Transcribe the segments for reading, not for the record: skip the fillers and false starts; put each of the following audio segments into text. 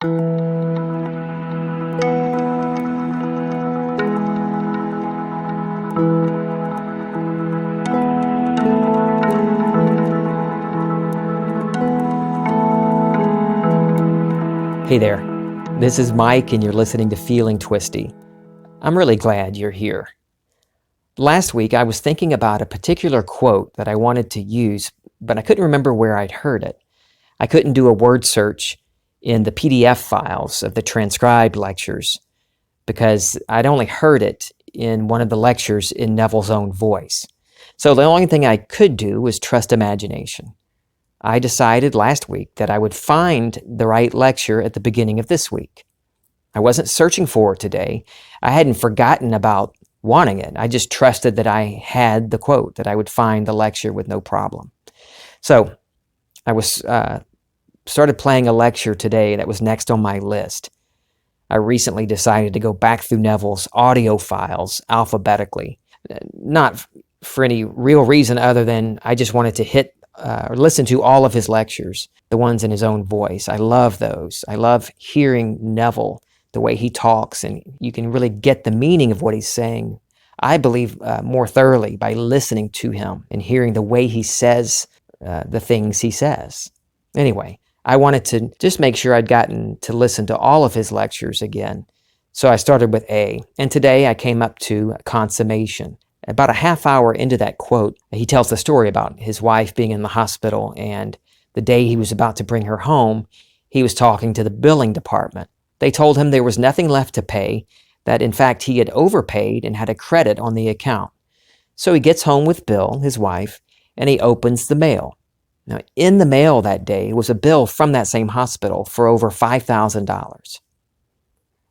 Hey there, this is Mike and you're listening to Feeling Twisty. I'm really glad you're here. Last week I was thinking about a particular quote that I wanted to use, but I couldn't remember where I'd heard it. I couldn't do a word search in the PDF files of the transcribed lectures because I'd only heard it in one of the lectures in Neville's own voice. So the only thing I could do was trust imagination. I decided last week that I would find the right lecture at the beginning of this week. I wasn't searching for it today. I hadn't forgotten about wanting it. I just trusted that I had the quote, that I would find the lecture with no problem. So I started playing a lecture today that was next on my list. I recently decided to go back through Neville's audio files alphabetically, not for any real reason other than I just wanted to listen to all of his lectures, the ones in his own voice. I love those. I love hearing Neville, the way he talks, and you can really get the meaning of what he's saying, I believe, more thoroughly by listening to him and hearing the way he says the things he says. Anyway, I wanted to just make sure I'd gotten to listen to all of his lectures again. So I started with A, and today I came up to consummation. About a half hour into that quote, he tells the story about his wife being in the hospital, and the day he was about to bring her home, he was talking to the billing department. They told him there was nothing left to pay, that in fact he had overpaid and had a credit on the account. So he gets home with Bill, his wife, and he opens the mail. Now, in the mail that day was a bill from that same hospital for over $5,000.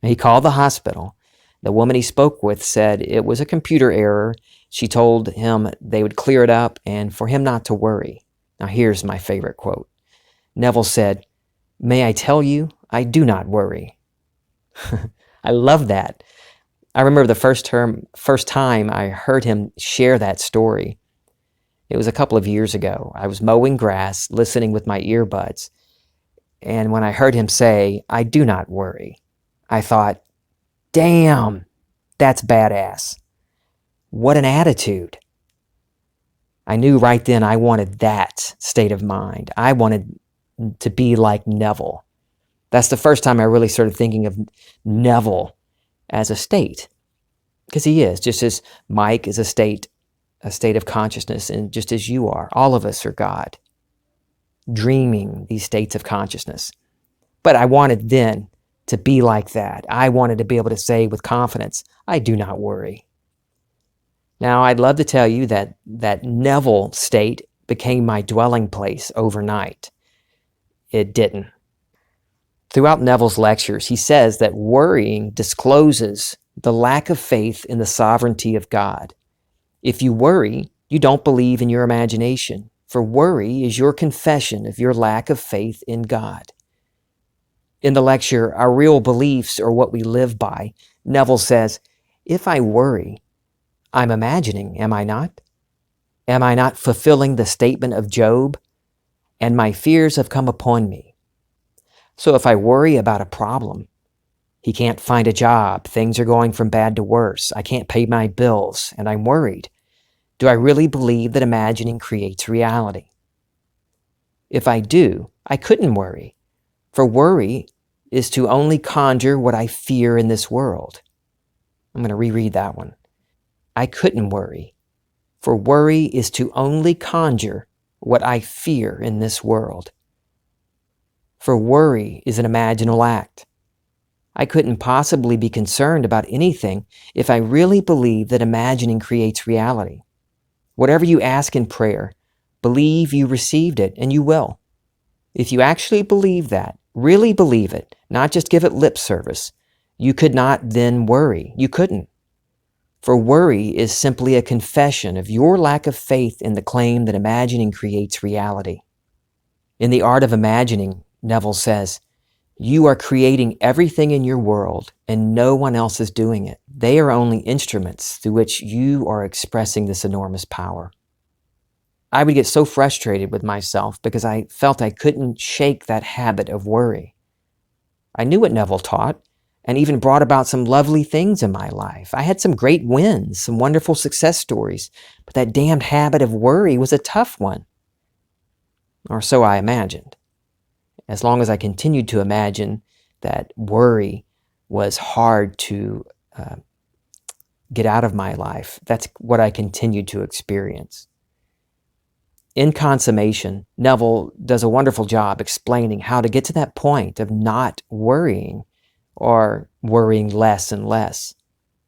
He called the hospital. The woman he spoke with said it was a computer error. She told him they would clear it up and for him not to worry. Now here's my favorite quote. Neville said, "May I tell you, I do not worry." I love that. I remember the first time I heard him share that story. It was a couple of years ago. I was mowing grass, listening with my earbuds. And when I heard him say, "I do not worry," I thought, damn, that's badass. What an attitude. I knew right then I wanted that state of mind. I wanted to be like Neville. That's the first time I really started thinking of Neville as a state. Because he is, just as Mike is a state of consciousness, and just as you are. All of us are God, dreaming these states of consciousness. But I wanted then to be like that. I wanted to be able to say with confidence, I do not worry. Now, I'd love to tell you that Neville state became my dwelling place overnight. It didn't. Throughout Neville's lectures, he says that worrying discloses the lack of faith in the sovereignty of God. If you worry, you don't believe in your imagination, for worry is your confession of your lack of faith in God. In the lecture, Our Real Beliefs Are What We Live By, Neville says, if I worry, I'm imagining, am I not? Am I not fulfilling the statement of Job? And my fears have come upon me. So if I worry about a problem, he can't find a job, things are going from bad to worse, I can't pay my bills, and I'm worried. Do I really believe that imagining creates reality? If I do, I couldn't worry. For worry is to only conjure what I fear in this world. I'm going to reread that one. I couldn't worry. For worry is to only conjure what I fear in this world. For worry is an imaginal act. I couldn't possibly be concerned about anything if I really believe that imagining creates reality. Whatever you ask in prayer, believe you received it, and you will. If you actually believe that, really believe it, not just give it lip service, you could not then worry. You couldn't. For worry is simply a confession of your lack of faith in the claim that imagining creates reality. In The Art of Imagining, Neville says, you are creating everything in your world, and no one else is doing it. They are only instruments through which you are expressing this enormous power. I would get so frustrated with myself because I felt I couldn't shake that habit of worry. I knew what Neville taught and even brought about some lovely things in my life. I had some great wins, some wonderful success stories, but that damned habit of worry was a tough one. Or so I imagined. As long as I continued to imagine that worry was hard to get out of my life, that's what I continued to experience. In consummation, Neville does a wonderful job explaining how to get to that point of not worrying or worrying less and less.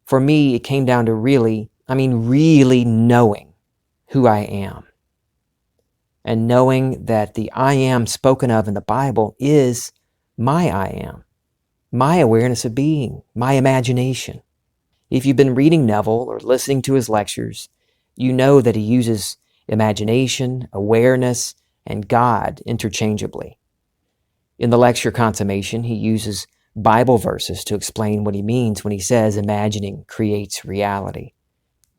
For me, it came down to really knowing who I am. And knowing that the I am spoken of in the Bible is my I am, my awareness of being, my imagination. If you've been reading Neville or listening to his lectures, you know that he uses imagination, awareness, and God interchangeably. In the lecture Consummation, he uses Bible verses to explain what he means when he says imagining creates reality.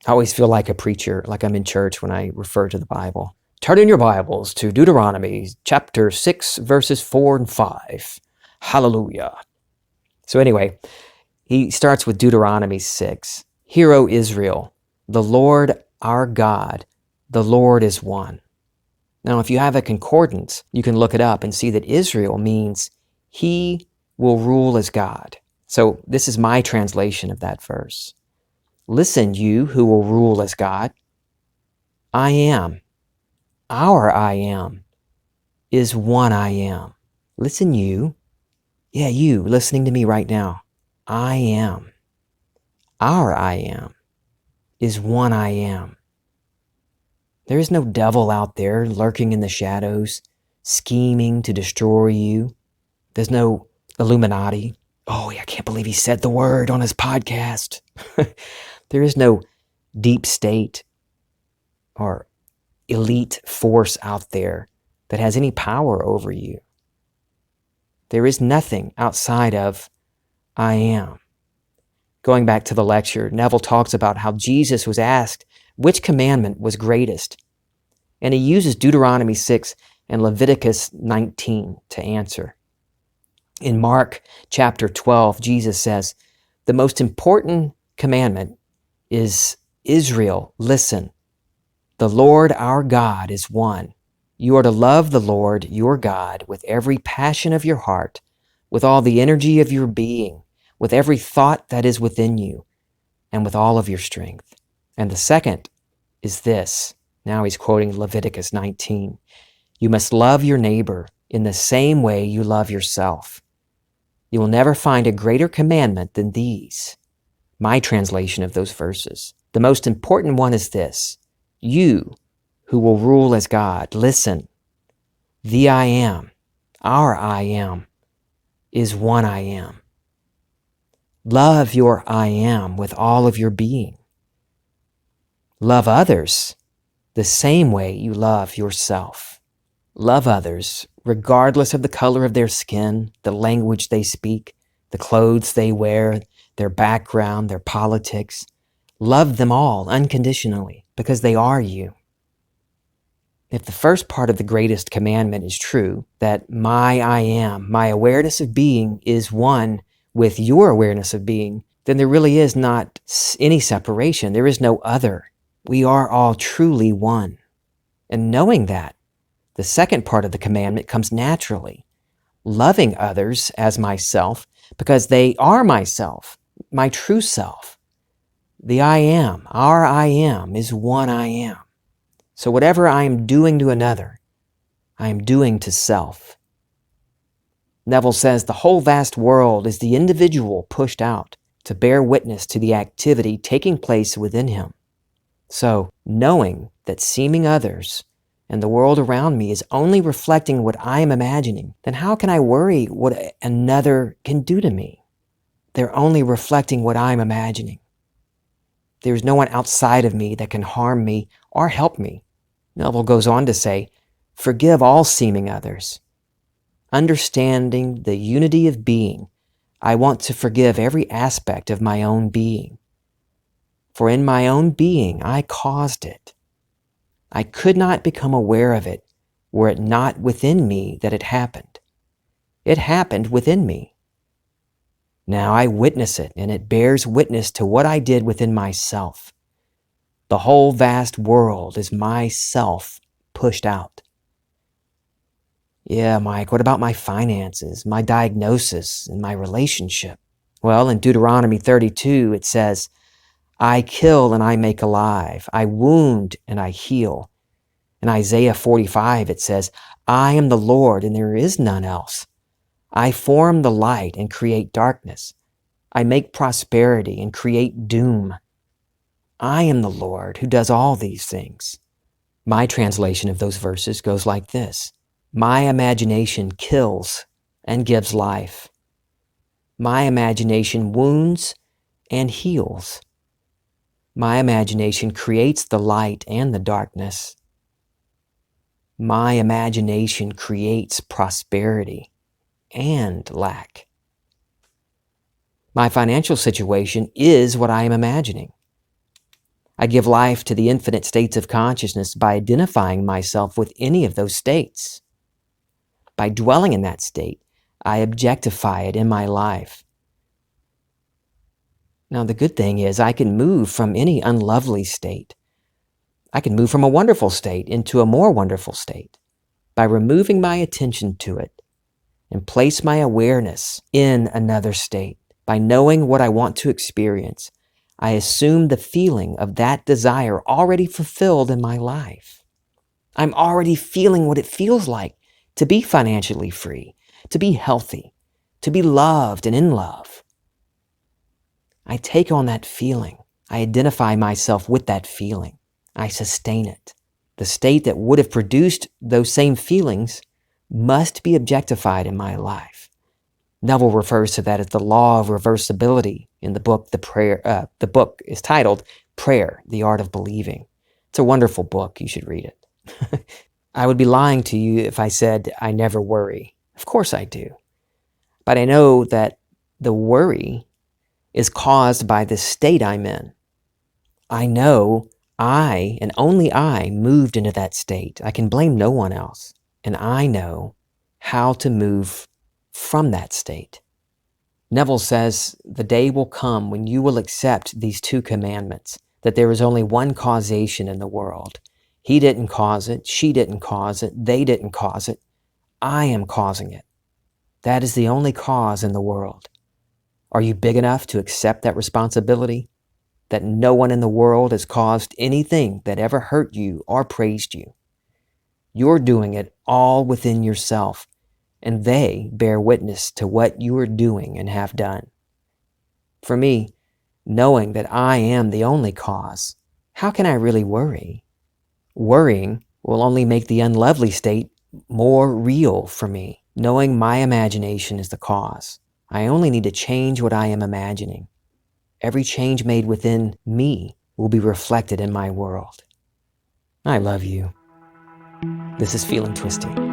I always feel like a preacher, like I'm in church when I refer to the Bible. Turn in your Bibles to Deuteronomy chapter 6, verses 4 and 5. Hallelujah. So anyway, he starts with Deuteronomy 6. Hear, O Israel, the Lord our God, the Lord is one. Now, if you have a concordance, you can look it up and see that Israel means he will rule as God. So this is my translation of that verse. Listen, you who will rule as God. I am. Our I am is one I am. Listen, you. Yeah, you listening to me right now. I am. Our I am is one I am. There is no devil out there lurking in the shadows, scheming to destroy you. There's no Illuminati. Oh, I can't believe he said the word on his podcast. There is no deep state or elite force out there that has any power over you. There is nothing outside of I am. Going back to the lecture, Neville talks about how Jesus was asked which commandment was greatest. And he uses Deuteronomy 6 and Leviticus 19 to answer. In Mark chapter 12, Jesus says, the most important commandment is Israel, listen. The Lord our God is one. You are to love the Lord your God with every passion of your heart, with all the energy of your being, with every thought that is within you, and with all of your strength. And the second is this. Now he's quoting Leviticus 19. You must love your neighbor in the same way you love yourself. You will never find a greater commandment than these. My translation of those verses. The most important one is this. You who will rule as God, listen. The I am, our I am, is one I am. Love your I am with all of your being. Love others the same way you love yourself. Love others regardless of the color of their skin, the language they speak, the clothes they wear, their background, their politics. Love them all unconditionally because they are you. If the first part of the greatest commandment is true, that my I am, my awareness of being is one with your awareness of being, then there really is not any separation. There is no other. We are all truly one. And knowing that, the second part of the commandment comes naturally. Loving others as myself because they are myself, my true self. The I am, our I am, is one I am. So whatever I am doing to another, I am doing to self. Neville says the whole vast world is the individual pushed out to bear witness to the activity taking place within him. So, knowing that seeming others and the world around me is only reflecting what I am imagining, then how can I worry what another can do to me? They're only reflecting what I'm imagining. There's no one outside of me that can harm me or help me. Neville goes on to say, forgive all seeming others. Understanding the unity of being, I want to forgive every aspect of my own being. For in my own being, I caused it. I could not become aware of it were it not within me that it happened. It happened within me. Now I witness it, and it bears witness to what I did within myself. The whole vast world is myself pushed out. Yeah, Mike, what about my finances, my diagnosis, and my relationship? Well, in Deuteronomy 32, it says, I kill and I make alive. I wound and I heal. In Isaiah 45, it says, I am the Lord and there is none else. I form the light and create darkness. I make prosperity and create doom. I am the Lord who does all these things. My translation of those verses goes like this. My imagination kills and gives life. My imagination wounds and heals. My imagination creates the light and the darkness. My imagination creates prosperity and lack. My financial situation is what I am imagining. I give life to the infinite states of consciousness by identifying myself with any of those states. By dwelling in that state, I objectify it in my life. Now, the good thing is I can move from any unlovely state. I can move from a wonderful state into a more wonderful state by removing my attention to it and place my awareness in another state. By knowing what I want to experience, I assume the feeling of that desire already fulfilled in my life. I'm already feeling what it feels like to be financially free, to be healthy, to be loved and in love. I take on that feeling. I identify myself with that feeling. I sustain it. The state that would have produced those same feelings must be objectified in my life. Neville refers to that as the law of reversibility in the book. The book is titled Prayer, the Art of Believing. It's a wonderful book. You should read it. I would be lying to you if I said I never worry. Of course I do. But I know that the worry is caused by the state I'm in. I know I, and only I, moved into that state. I can blame no one else. And I know how to move from that state. Neville says, the day will come when you will accept these two commandments, that there is only one causation in the world. He didn't cause it, she didn't cause it, they didn't cause it. I am causing it. That is the only cause in the world. Are you big enough to accept that responsibility? That no one in the world has caused anything that ever hurt you or praised you. You're doing it all within yourself, and they bear witness to what you are doing and have done. For me, knowing that I am the only cause, how can I really worry? Worrying will only make the unlovely state more real for me, knowing my imagination is the cause. I only need to change what I am imagining. Every change made within me will be reflected in my world. I love you. This is Feeling Twisty.